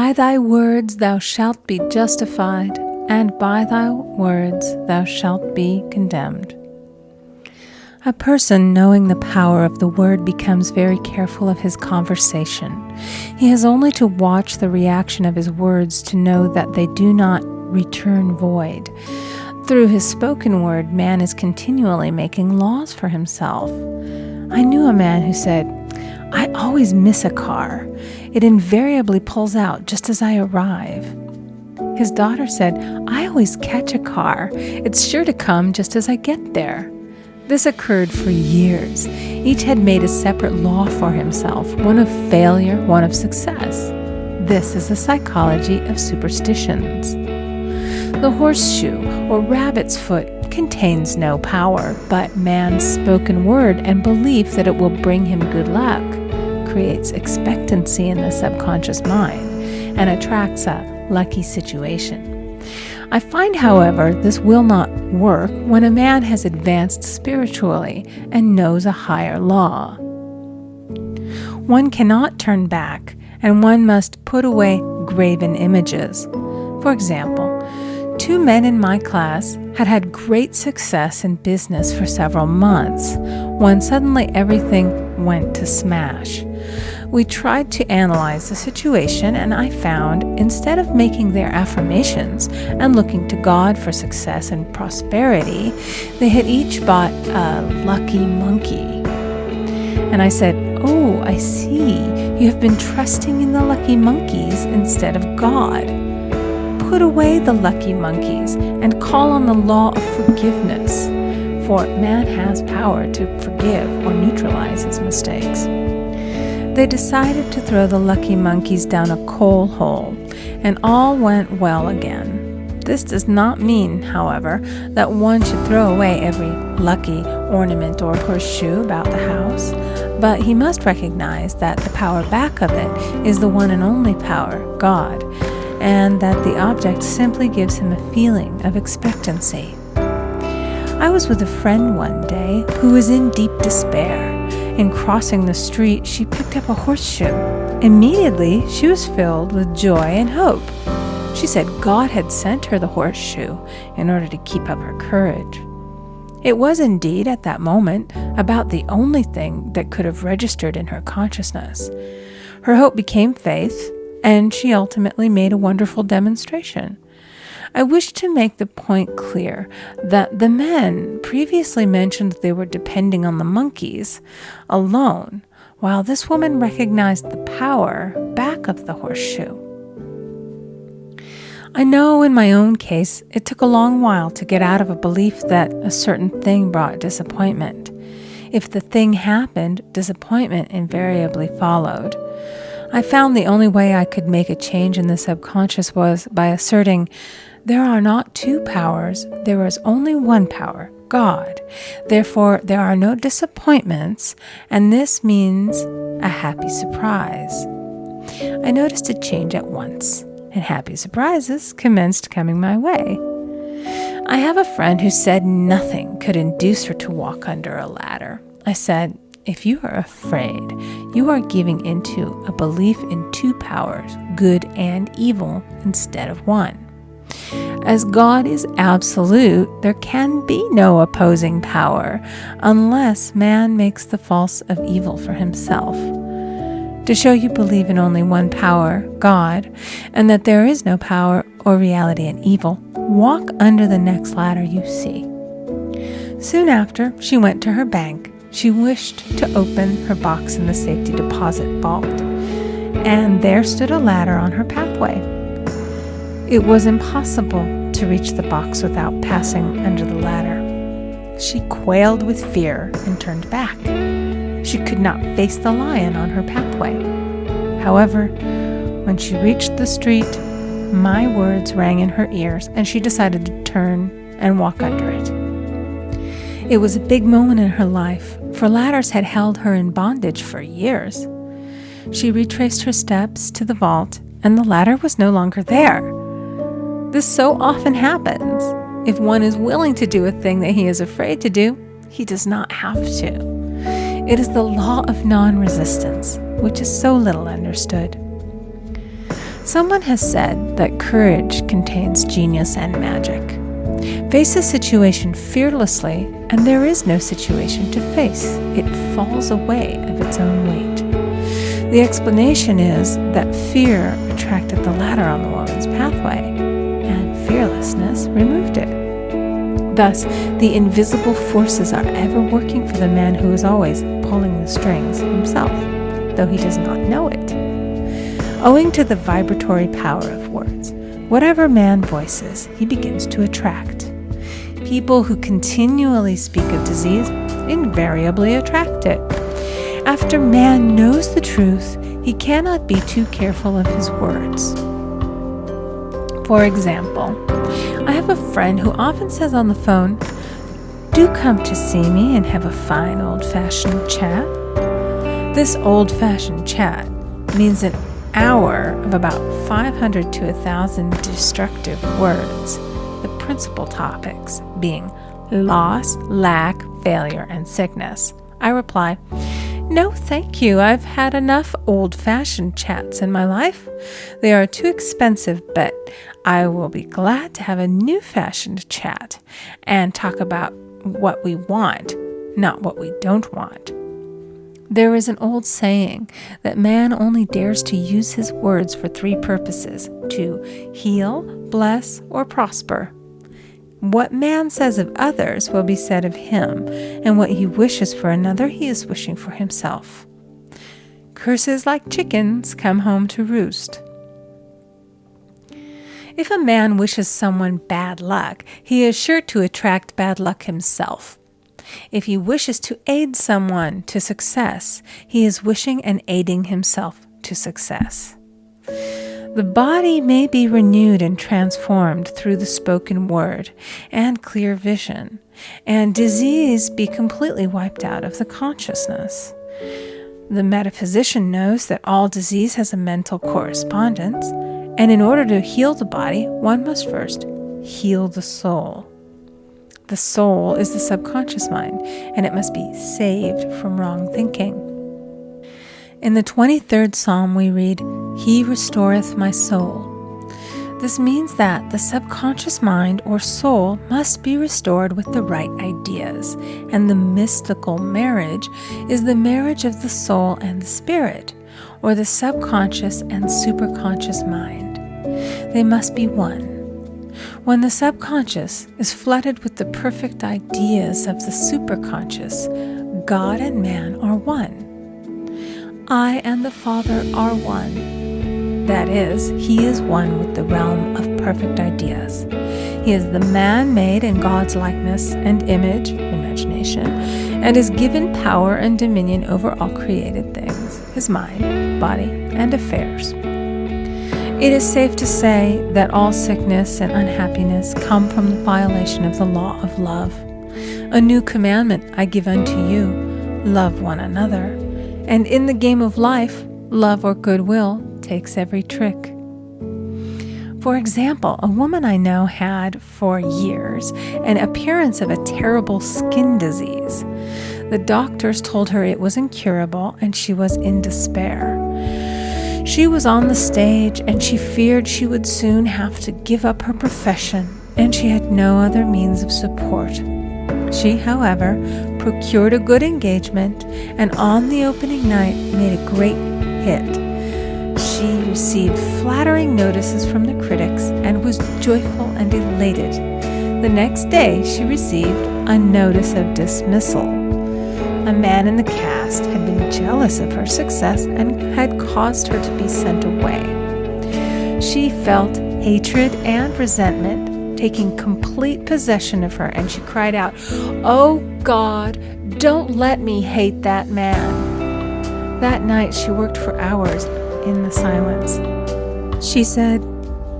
By thy words thou shalt be justified, and by thy words thou shalt be condemned. A person knowing the power of the word becomes very careful of his conversation. He has only to watch the reaction of his words to know that they do not return void. Through his spoken word, man is continually making laws for himself. I knew a man who said, "I always miss a car. It invariably pulls out just as I arrive." His daughter said, "I always catch a car. It's sure to come just as I get there." This occurred for years. Each had made a separate law for himself, one of failure, one of success. This is the psychology of superstitions. The horseshoe or rabbit's foot contains no power, but man's spoken word and belief that it will bring him good luck creates expectancy in the subconscious mind and attracts a lucky situation. I find, however, this will not work when a man has advanced spiritually and knows a higher law. One cannot turn back, and one must put away graven images. For example, 2 men in my class had great success in business for several months, when suddenly everything went to smash. We tried to analyze the situation, and I found, instead of making their affirmations and looking to God for success and prosperity, they had each bought a lucky monkey. And I said, "Oh, I see. You have been trusting in the lucky monkeys instead of God. Put away the lucky monkeys and call on the law of forgiveness, for man has power to forgive or neutralize his mistakes." They decided to throw the lucky monkeys down a coal hole, and all went well again. This does not mean, however, that one should throw away every lucky ornament or horseshoe about the house, but he must recognize that the power back of it is the one and only power, God, and that the object simply gives him a feeling of expectancy. I was with a friend one day who was in deep despair. In crossing the street, she picked up a horseshoe. Immediately, she was filled with joy and hope. She said God had sent her the horseshoe in order to keep up her courage. It was indeed, at that moment, about the only thing that could have registered in her consciousness. Her hope became faith, and she ultimately made a wonderful demonstration. I wish to make the point clear that the men previously mentioned they were depending on the monkeys alone, while this woman recognized the power back of the horseshoe. I know in my own case, it took a long while to get out of a belief that a certain thing brought disappointment. If the thing happened, disappointment invariably followed. I found the only way I could make a change in the subconscious was by asserting, there are not 2 powers, there is only one power, God. Therefore, there are no disappointments, and this means a happy surprise. I noticed a change at once, and happy surprises commenced coming my way. I have a friend who said nothing could induce her to walk under a ladder. I said, "If you are afraid, you are giving into a belief in 2 powers, good and evil, instead of one. As God is absolute, there can be no opposing power unless man makes the false of evil for himself. To show you believe in only one power, God, and that there is no power or reality in evil, walk under the next ladder you see." Soon after, she went to her bank. She wished to open her box in the safety deposit vault, and there stood a ladder on her pathway. It was impossible to reach the box without passing under the ladder. She quailed with fear and turned back. She could not face the lion on her pathway. However, when she reached the street, my words rang in her ears, and she decided to turn and walk under it. It was a big moment in her life, for ladders had held her in bondage for years. She retraced her steps to the vault, and the ladder was no longer there. This so often happens. If one is willing to do a thing that he is afraid to do, he does not have to. It is the law of non-resistance, which is so little understood. Someone has said that courage contains genius and magic. Face a situation fearlessly, and there is no situation to face. It falls away of its own weight. The explanation is that fear attracted the ladder on the woman's pathway, and fearlessness removed it. Thus, the invisible forces are ever working for the man who is always pulling the strings himself, though he does not know it. Owing to the vibratory power of words, whatever man voices, he begins to attract. People who continually speak of disease invariably attract it. After man knows the truth, he cannot be too careful of his words. For example, I have a friend who often says on the phone, "Do come to see me and have a fine old-fashioned chat." This old-fashioned chat means an hour of about 500 to 1,000 destructive words, the principal topics being loss, lack, failure, and sickness. I reply, "No, thank you. I've had enough old-fashioned chats in my life. They are too expensive, but I will be glad to have a new-fashioned chat and talk about what we want, not what we don't want." There is an old saying that man only dares to use his words for three purposes: to heal, bless, or prosper. What man says of others will be said of him, and what he wishes for another he is wishing for himself. Curses like chickens come home to roost. If a man wishes someone bad luck, he is sure to attract bad luck himself. If he wishes to aid someone to success, he is wishing and aiding himself to success. The body may be renewed and transformed through the spoken word and clear vision, and disease be completely wiped out of the consciousness. The metaphysician knows that all disease has a mental correspondence, and in order to heal the body, one must first heal the soul. The soul is the subconscious mind, and it must be saved from wrong thinking. In the 23rd Psalm we read, "He restoreth my soul." This means that the subconscious mind or soul must be restored with the right ideas, and the mystical marriage is the marriage of the soul and the spirit, or the subconscious and superconscious mind. They must be one. When the subconscious is flooded with the perfect ideas of the superconscious, God and man are one. I and the Father are one. That is, he is one with the realm of perfect ideas. He is the man made in God's likeness and image, imagination, and is given power and dominion over all created things, his mind, body, and affairs. It is safe to say that all sickness and unhappiness come from the violation of the law of love. A new commandment I give unto you, love one another. And in the game of life, love or goodwill takes every trick. For example, a woman I know had for years an appearance of a terrible skin disease. The doctors told her it was incurable and she was in despair. She was on the stage and she feared she would soon have to give up her profession, and she had no other means of support. She, however, procured a good engagement and on the opening night made a great hit. She received flattering notices from the critics and was joyful and elated. The next day she received a notice of dismissal. A man in the cast had been jealous of her success and had caused her to be sent away. She felt hatred and resentment taking complete possession of her, and she cried out, "Oh God, don't let me hate that man." That night she worked for hours in the silence. She said,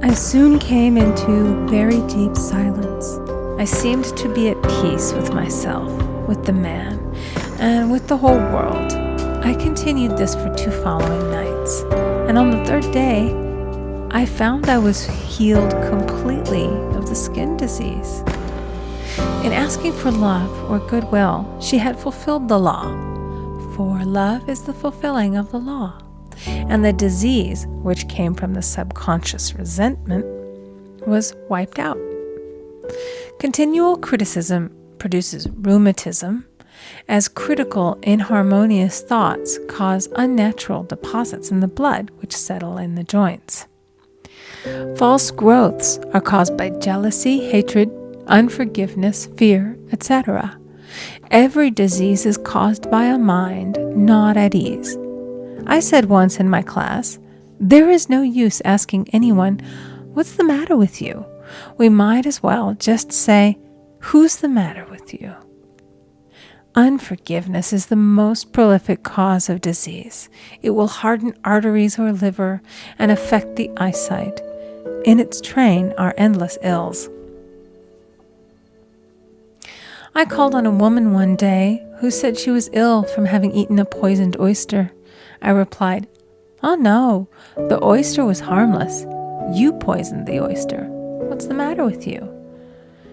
"I soon came into very deep silence. I seemed to be at peace with myself, with the man, and with the whole world. I continued this for 2 following nights, and on the 3rd day, I found I was healed completely of the skin disease." In asking for love or goodwill, she had fulfilled the law, for love is the fulfilling of the law. and the disease, which came from the subconscious resentment, was wiped out. Continual criticism produces rheumatism, as critical, inharmonious thoughts cause unnatural deposits in the blood which settle in the joints. False growths are caused by jealousy, hatred, unforgiveness, fear, etc. Every disease is caused by a mind not at ease. I said once in my class, there is no use asking anyone, "What's the matter with you?" We might as well just say, "Who's the matter with you?" Unforgiveness is the most prolific cause of disease. It will harden arteries or liver and affect the eyesight. In its train are endless ills. I called on a woman one day who said she was ill from having eaten a poisoned oyster. I replied, "Oh no, the oyster was harmless. You poisoned the oyster. What's the matter with you?"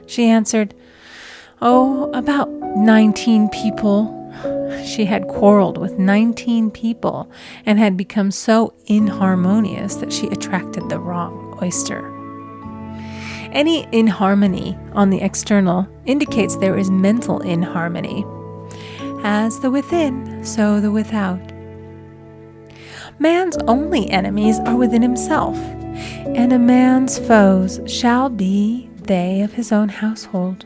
She answered, "Oh, about 19 people." She had quarreled with 19 people and had become so inharmonious that she attracted the wrong oyster. Any inharmony on the external indicates there is mental inharmony. As the within, so the without. Man's only enemies are within himself, and a man's foes shall be they of his own household.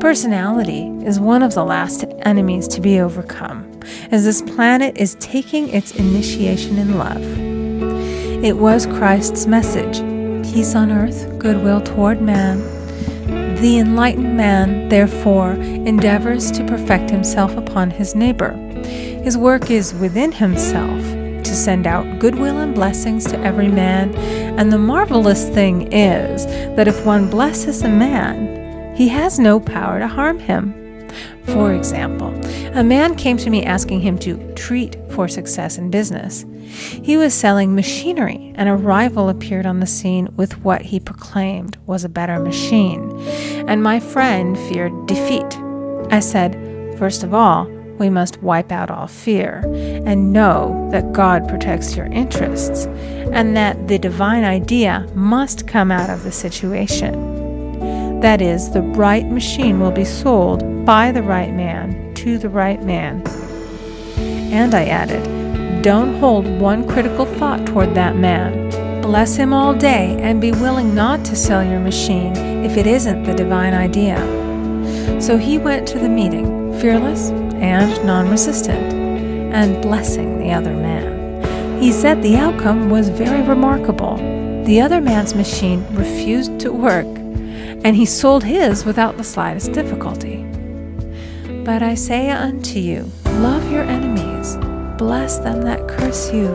Personality is one of the last enemies to be overcome, as this planet is taking its initiation in love. It was Christ's message, peace on earth, goodwill toward man. The enlightened man, therefore, endeavors to perfect himself upon his neighbor. His work is within himself, to send out goodwill and blessings to every man, and the marvelous thing is that if one blesses a man, he has no power to harm him. For example, a man came to me asking him to treat for success in business. He was selling machinery, and a rival appeared on the scene with what he proclaimed was a better machine, and my friend feared defeat. I said, first of all, we must wipe out all fear and know that God protects your interests and that the divine idea must come out of the situation. That is, the right machine will be sold by the right man to the right man. And I added, don't hold one critical thought toward that man. Bless him all day and be willing not to sell your machine if it isn't the divine idea. So he went to the meeting, fearless and non-resistant, and blessing the other man. He said the outcome was very remarkable. The other man's machine refused to work, and he sold his without the slightest difficulty. But I say unto you, love your enemies, bless them that curse you,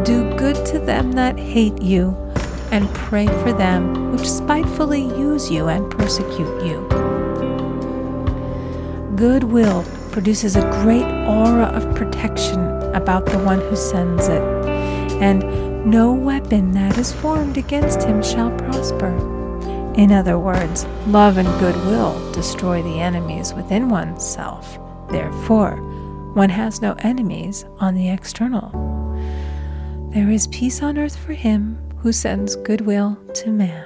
do good to them that hate you, and pray for them which spitefully use you and persecute you. Goodwill produces a great aura of protection about the one who sends it, and no weapon that is formed against him shall prosper. In other words, love and goodwill destroy the enemies within oneself. Therefore, one has no enemies on the external. There is peace on earth for him who sends goodwill to man.